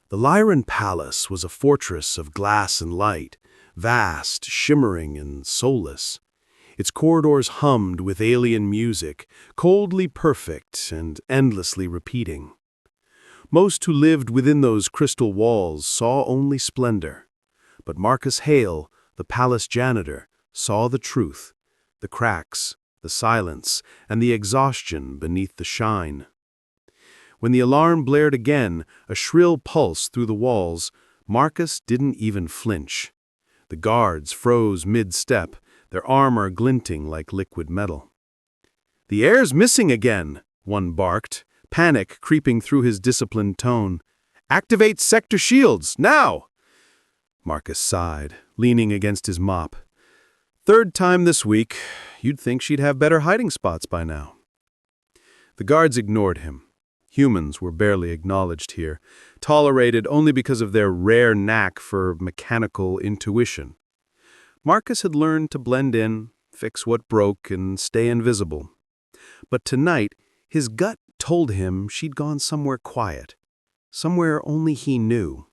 The Lyran Palace was a fortress of glass and light, vast, shimmering, and soulless. Its corridors hummed with alien music, coldly perfect and endlessly repeating. Most who lived within those crystal walls saw only splendor. But Marcus Hale, the palace janitor, saw the truth, the cracks, the silence, and the exhaustion beneath the shine. When the alarm blared again, a shrill pulse through the walls, Marcus didn't even flinch. The guards froze mid-step, their armor glinting like liquid metal. "The air's missing again," one barked, panic creeping through his disciplined tone. "Activate sector shields, now!" Marcus sighed, leaning against his mop. "Third time this week. You'd think she'd have better hiding spots by now." The guards ignored him. Humans were barely acknowledged here, tolerated only because of their rare knack for mechanical intuition. Marcus had learned to blend in, fix what broke, and stay invisible. But tonight, his gut told him she'd gone somewhere quiet, somewhere only he knew.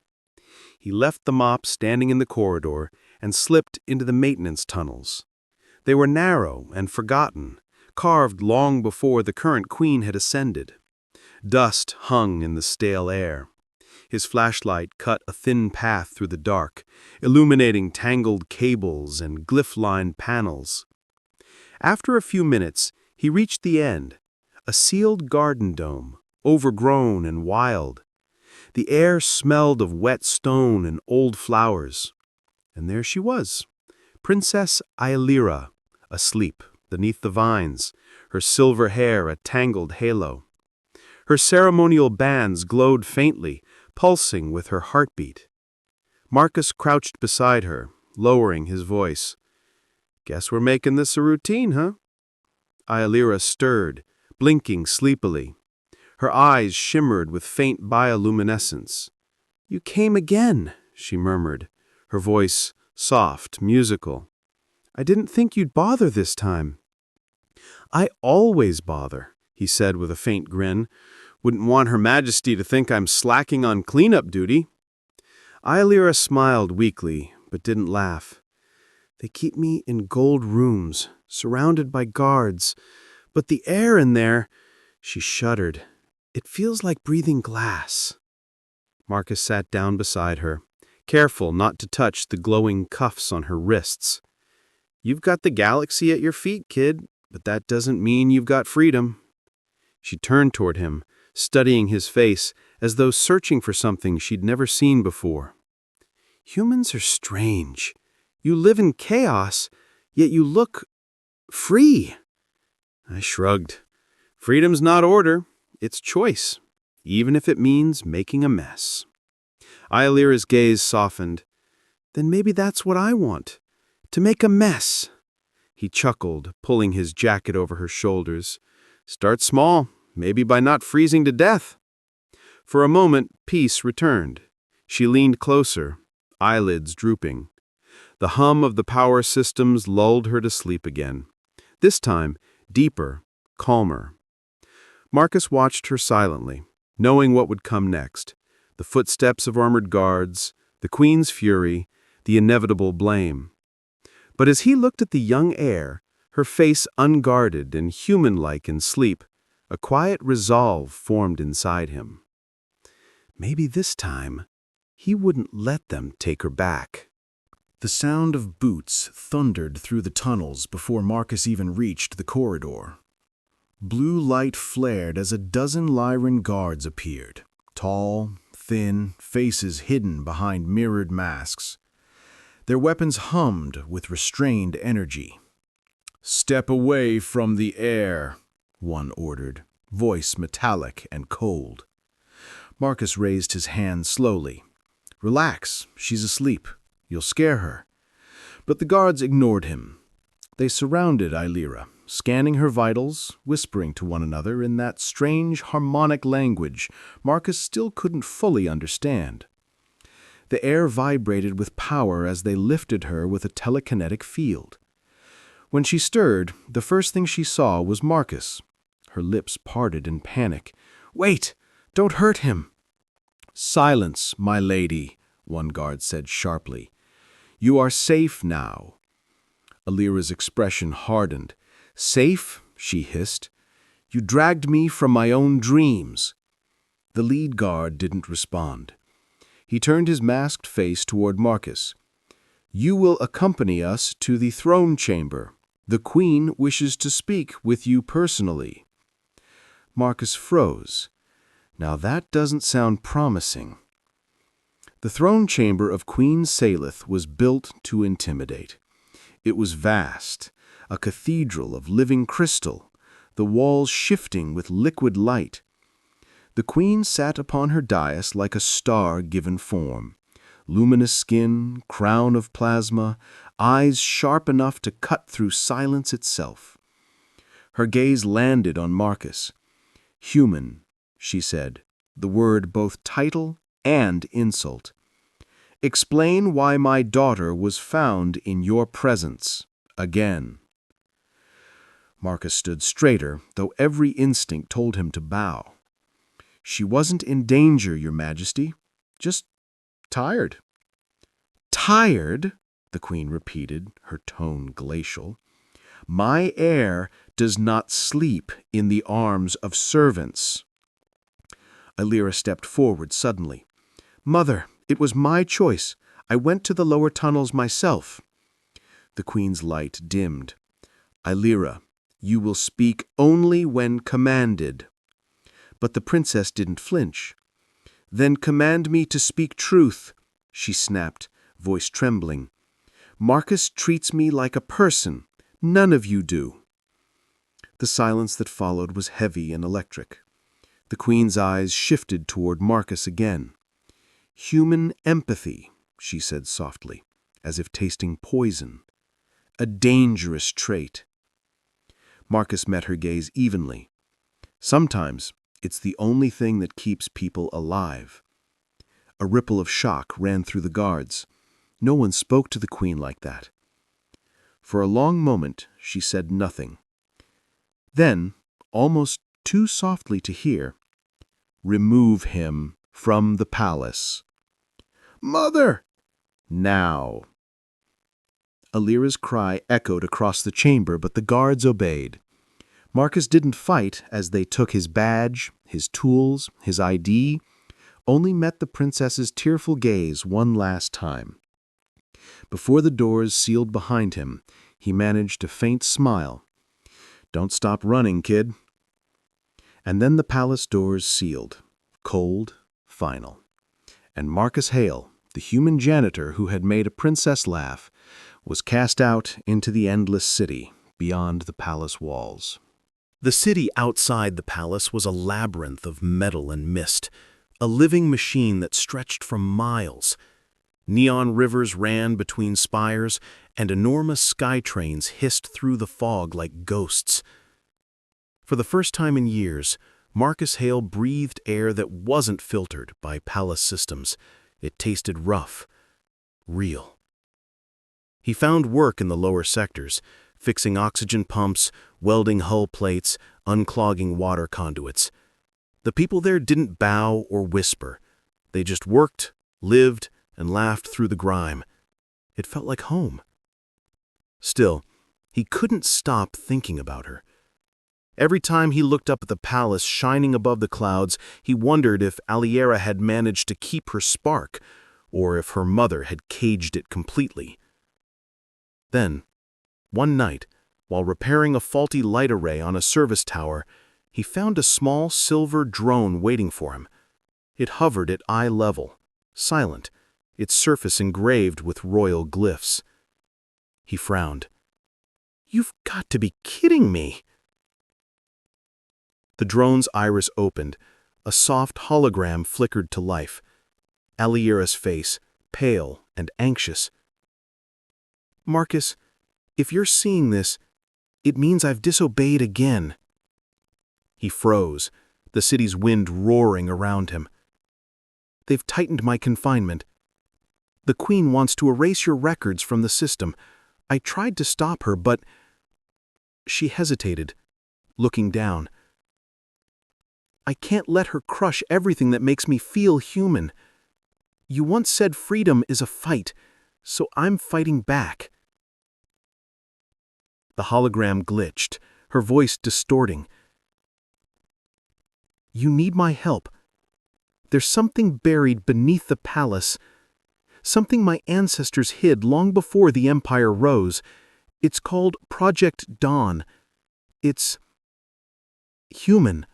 He left the mop standing in the corridor and slipped into the maintenance tunnels. They were narrow and forgotten, carved long before the current queen had ascended. Dust hung in the stale air. His flashlight cut a thin path through the dark, illuminating tangled cables and glyph-lined panels. After a few minutes, he reached the end, a sealed garden dome, overgrown and wild. The air smelled of wet stone and old flowers. And there she was, Princess Ailira, asleep beneath the vines, her silver hair a tangled halo. Her ceremonial bands glowed faintly, pulsing with her heartbeat. Marcus crouched beside her, lowering his voice. "Guess we're making this a routine, huh?" Ailira stirred, blinking sleepily. Her eyes shimmered with faint bioluminescence. "You came again," she murmured, her voice soft, musical. "I didn't think you'd bother this time." "I always bother," he said with a faint grin. "Wouldn't want Her Majesty to think I'm slacking on cleanup duty." Ailira smiled weakly, but didn't laugh. "They keep me in gold rooms, surrounded by guards. But the air in there," she shuddered, "it feels like breathing glass." Marcus sat down beside her, careful not to touch the glowing cuffs on her wrists. "You've got the galaxy at your feet, kid, but that doesn't mean you've got freedom." She turned toward him, studying his face as though searching for something she'd never seen before. "Humans are strange. You live in chaos, yet you look free." I shrugged. "Freedom's not order, it's choice, even if it means making a mess." Ailira's gaze softened. "Then maybe that's what I want, to make a mess." He chuckled, pulling his jacket over her shoulders. "Start small, maybe by not freezing to death." For a moment, peace returned. She leaned closer, eyelids drooping. The hum of the power systems lulled her to sleep again. This time, deeper, calmer. Marcus watched her silently, knowing what would come next. The footsteps of armored guards, the Queen's fury, the inevitable blame. But as he looked at the young heir, her face unguarded and human-like in sleep, a quiet resolve formed inside him. Maybe this time, he wouldn't let them take her back. The sound of boots thundered through the tunnels before Marcus even reached the corridor. Blue light flared as a dozen Lyran guards appeared, tall, thin, faces hidden behind mirrored masks. Their weapons hummed with restrained energy. "Step away from the air," one ordered, voice metallic and cold. Marcus raised his hand slowly. "Relax, she's asleep. You'll scare her." But the guards ignored him. They surrounded Ailira, scanning her vitals, whispering to one another in that strange harmonic language Marcus still couldn't fully understand. The air vibrated with power as they lifted her with a telekinetic field. When she stirred, the first thing she saw was Marcus. Her lips parted in panic. "Wait! Don't hurt him!" "Silence, my lady," one guard said sharply. "You are safe now." Alira's expression hardened. "Safe?" she hissed. "You dragged me from my own dreams." The lead guard didn't respond. He turned his masked face toward Marcus. "You will accompany us to the throne chamber. The Queen wishes to speak with you personally." Marcus froze. Now that doesn't sound promising. The throne chamber of Queen Salith was built to intimidate. It was vast, a cathedral of living crystal, the walls shifting with liquid light. The queen sat upon her dais like a star given form. Luminous skin, crown of plasma, eyes sharp enough to cut through silence itself. Her gaze landed on Marcus. "Human," she said, the word both title and insult. "Explain why my daughter was found in your presence, again." Marcus stood straighter, though every instinct told him to bow. "She wasn't in danger, Your Majesty. Just tired." "Tired?" the Queen repeated, her tone glacial. "My heir does not sleep in the arms of servants." Alira stepped forward suddenly. "Mother, it was my choice. I went to the lower tunnels myself." The Queen's light dimmed. "Alira, you will speak only when commanded." But the princess didn't flinch. "Then command me to speak truth," she snapped, voice trembling. "Marcus treats me like a person. None of you do." The silence that followed was heavy and electric. The Queen's eyes shifted toward Marcus again. "Human empathy," she said softly, as if tasting poison. "A dangerous trait." Marcus met her gaze evenly. "Sometimes it's the only thing that keeps people alive." A ripple of shock ran through the guards. No one spoke to the Queen like that. For a long moment, she said nothing. Then, almost too softly to hear, "Remove him from the palace." "Mother!" "Now." Alira's cry echoed across the chamber, but the guards obeyed. Marcus didn't fight as they took his badge, his tools, his ID, only met the princess's tearful gaze one last time. Before the doors sealed behind him, he managed a faint smile. "Don't stop running, kid." And then the palace doors sealed, cold, final. And Marcus Hale, the human janitor who had made a princess laugh, was cast out into the endless city beyond the palace walls. The city outside the palace was a labyrinth of metal and mist, a living machine that stretched for miles. Neon rivers ran between spires, and enormous sky trains hissed through the fog like ghosts. For the first time in years, Marcus Hale breathed air that wasn't filtered by palace systems. It tasted rough, real. He found work in the lower sectors, fixing oxygen pumps, welding hull plates, unclogging water conduits. The people there didn't bow or whisper. They just worked, lived, and laughed through the grime. It felt like home. Still, he couldn't stop thinking about her. Every time he looked up at the palace shining above the clouds, he wondered if Alira had managed to keep her spark, or if her mother had caged it completely. Then, one night, while repairing a faulty light array on a service tower, he found a small silver drone waiting for him. It hovered at eye level, silent, its surface engraved with royal glyphs. He frowned. "You've got to be kidding me!" The drone's iris opened. A soft hologram flickered to life. Alira's face, pale and anxious. "Marcus, if you're seeing this, it means I've disobeyed again." He froze, the city's wind roaring around him. "They've tightened my confinement. The Queen wants to erase your records from the system. I tried to stop her, but—" She hesitated, looking down. I can't let her crush everything that makes me feel human. You once said freedom is a fight, so I'm fighting back." The hologram glitched, her voice distorting. "You need my help. There's something buried beneath the palace, something my ancestors hid long before the Empire rose. It's called Project Dawn. It's human.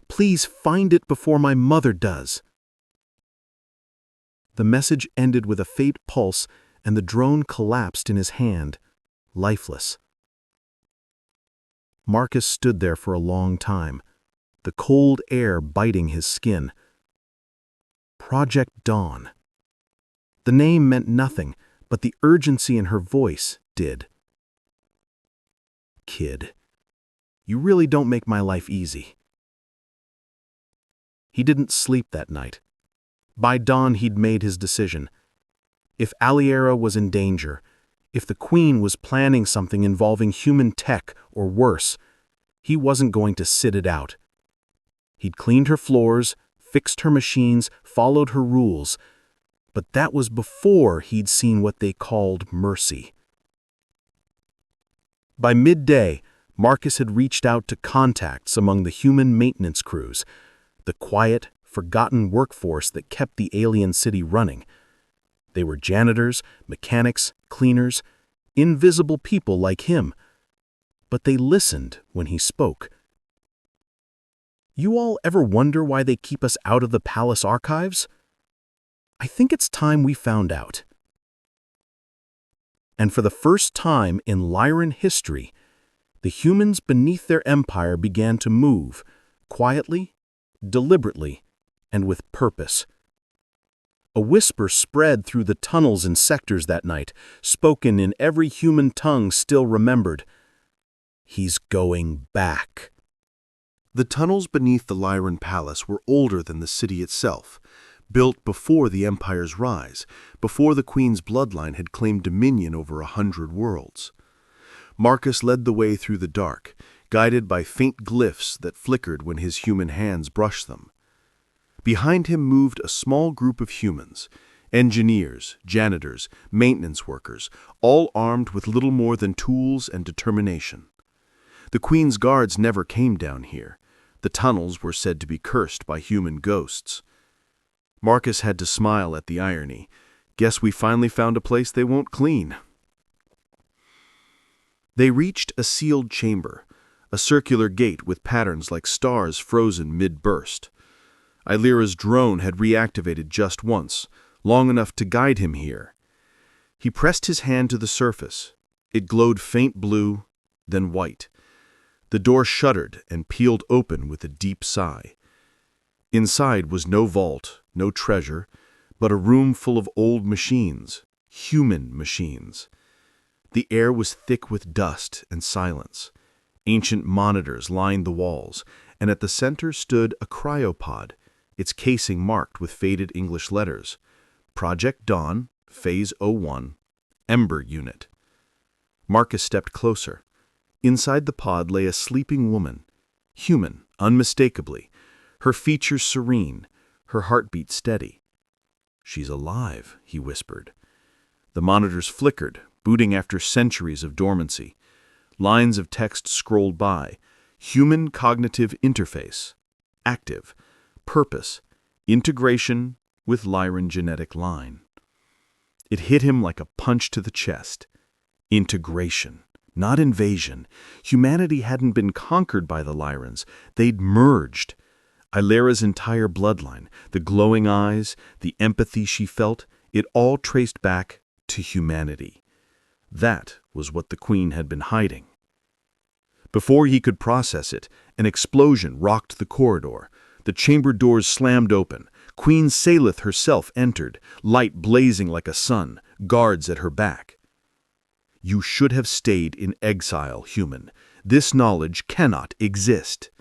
Please find it before my mother does." The message ended with a faint pulse, and the drone collapsed in his hand, lifeless. Marcus stood there for a long time, the cold air biting his skin. Project Dawn. The name meant nothing, but the urgency in her voice did. "Kid, you really don't make my life easy." He didn't sleep that night. By dawn, he'd made his decision. If Aliera was in danger, if the Queen was planning something involving human tech or worse, he wasn't going to sit it out. He'd cleaned her floors, fixed her machines, followed her rules, but that was before he'd seen what they called mercy. By midday, Marcus had reached out to contacts among the human maintenance crews, the quiet, forgotten workforce that kept the alien city running. They were janitors, mechanics, cleaners, invisible people like him. But they listened when he spoke. "You all ever wonder why they keep us out of the palace archives? I think it's time we found out." And for the first time in Lyran history, the humans beneath their empire began to move, quietly, deliberately, and with purpose. A whisper spread through the tunnels and sectors that night, spoken in every human tongue still remembered. "He's going back." The tunnels beneath the Lyran Palace were older than the city itself, built before the Empire's rise, before the Queen's bloodline had claimed dominion over 100 worlds. Marcus led the way through the dark, guided by faint glyphs that flickered when his human hands brushed them. Behind him moved a small group of humans, engineers, janitors, maintenance workers, all armed with little more than tools and determination. The Queen's guards never came down here. The tunnels were said to be cursed by human ghosts. Marcus had to smile at the irony. Guess we finally found a place they won't clean. They reached a sealed chamber, a circular gate with patterns like stars frozen mid-burst. Illyra's drone had reactivated just once, long enough to guide him here. He pressed his hand to the surface. It glowed faint blue, then white. The door shuddered and peeled open with a deep sigh. Inside was no vault, no treasure, but a room full of old machines, human machines. The air was thick with dust and silence. Ancient monitors lined the walls, and at the center stood a cryopod, its casing marked with faded English letters. Project Dawn, Phase 01, Ember Unit. Marcus stepped closer. Inside the pod lay a sleeping woman, human, unmistakably, her features serene, her heartbeat steady. "She's alive," he whispered. The monitors flickered, booting after centuries of dormancy. Lines of text scrolled by. Human cognitive interface. Active. Purpose. Integration with Lyran genetic line. It hit him like a punch to the chest. Integration, not invasion. Humanity hadn't been conquered by the Lyrans. They'd merged. Illyra's entire bloodline, the glowing eyes, the empathy she felt, it all traced back to humanity. That was what the Queen had been hiding. Before he could process it, an explosion rocked the corridor. The chamber doors slammed open. Queen Salith herself entered, light blazing like a sun, guards at her back. "You should have stayed in exile, human. This knowledge cannot exist,"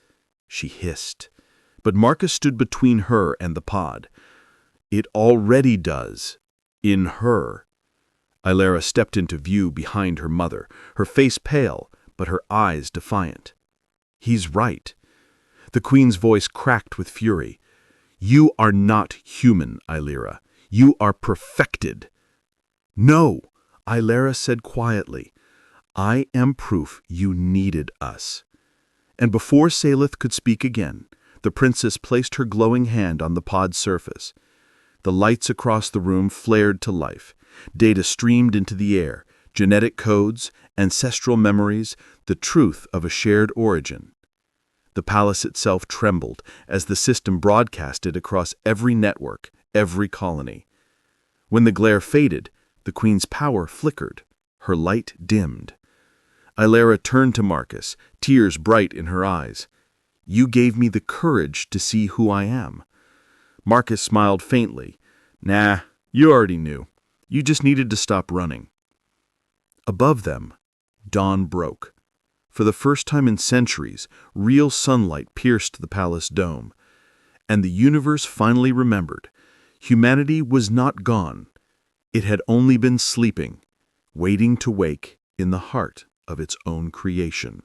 she hissed. But Marcus stood between her and the pod. "It already does. In her." Illyra stepped into view behind her mother, her face pale, but her eyes defiant. "He's right." The queen's voice cracked with fury. "You are not human, Illyra. You are perfected." "No," Illyra said quietly. "I am proof you needed us." And before Salith could speak again, the princess placed her glowing hand on the pod's surface. The lights across the room flared to life. Data streamed into the air, genetic codes, ancestral memories, the truth of a shared origin. The palace itself trembled as the system broadcasted across every network, every colony. When the glare faded, the queen's power flickered, her light dimmed. Illyra turned to Marcus, tears bright in her eyes. "You gave me the courage to see who I am." Marcus smiled faintly. "Nah, you already knew. You just needed to stop running." Above them, dawn broke. For the first time in centuries, real sunlight pierced the palace dome. And the universe finally remembered. Humanity was not gone. It had only been sleeping, waiting to wake in the heart of its own creation.